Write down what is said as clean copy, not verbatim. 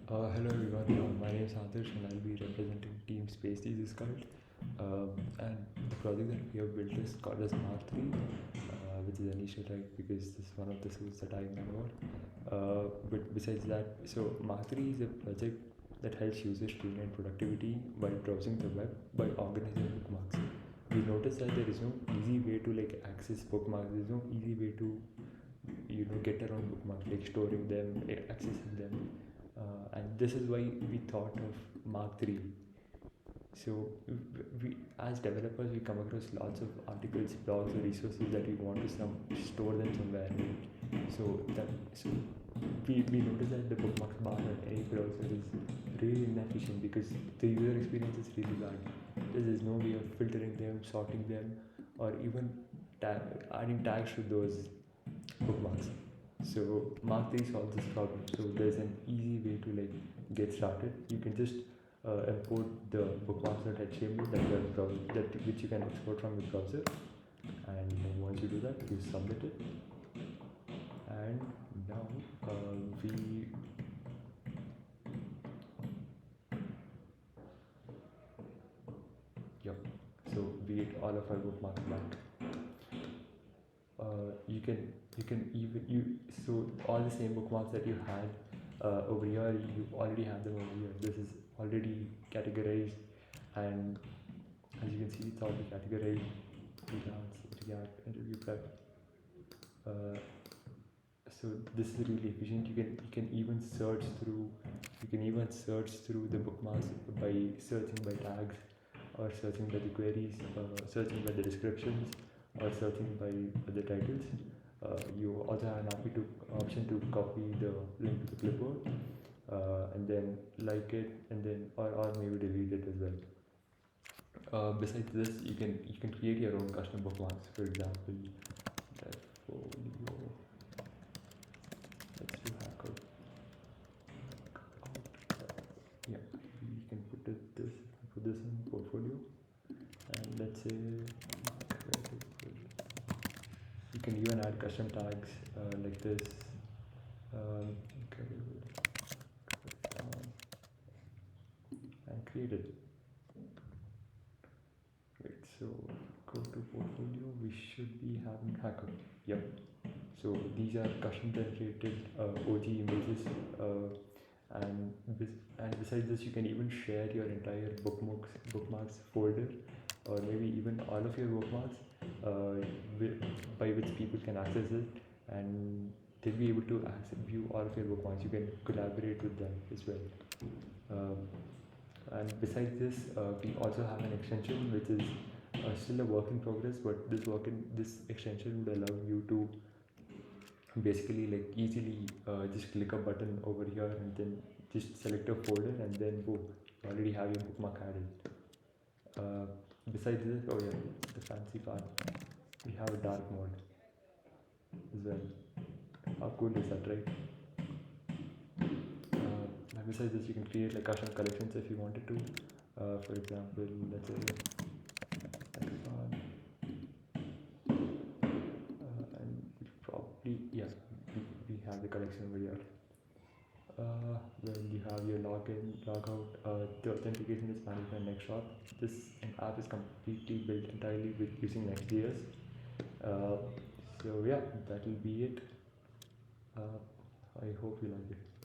Hello everyone, my name is Adarsh and I'll be representing Team Space this called. And the project that we have built is called as Mark3, which is an Easter egg because this is one of the suits that I remember. But besides that, so Mark3 is a project that helps users streamline productivity by browsing the web by organizing bookmarks. We noticed that there is no easy way to access bookmarks. There is no easy way to get around bookmarks, like storing them, accessing them, and this is why we thought of Mark 3. So we as developers we come across lots of articles, blogs, or resources that we want to store them somewhere. So we notice that the bookmarks bar on any browser is really inefficient because the user experience is really bad. There is no way of filtering them, sorting them, or even adding tags to those bookmarks. So Mark 3 solves this problem. So there's an easy way to get started. You can just import the bookmarks.html which you can export from your browser, and once you do that, you submit it. And now we yep. So we get all of our bookmarks back. You can even you so all the same bookmarks that you had over here, you already have them over here. This is already categorized, and as you can see, it's already categorized: freelance, React, interview prep. So this is really efficient. You can even search through the bookmarks by searching by tags, or searching by the queries, searching by the descriptions, or searching by the titles. You also have an option to copy the link to the clipboard, and then like it, and then or maybe delete it as well. Besides this, you can create your own custom bookmarks. For example, portfolio. Let's do hacker. Yeah, we can put this in portfolio, and let's say you can even add custom tags like this. And create it. Right, so go to portfolio. We should be having hacker. Yep. So these are custom generated OG images, and besides this, you can even share your entire bookmarks folder, or maybe even all of your bookmarks, by which people can access it, and they'll be able to view all of your bookmarks. You can collaborate with them as well. And besides this, we also have an extension which is still a work in progress, but this extension would allow you to basically easily just click a button over here and then just select a folder, and then boom, you already have your bookmark added. Besides this, oh yeah, the fancy part, we have a dark mode as well. How cool is that, right? Besides this, you can create custom collections if you wanted to. For example, let's say and probably we have the collection over here. When you have your login, logout, the authentication is managed by Nextshot. This app is completely built entirely using Next.js. So yeah, that will be it. I hope you like it.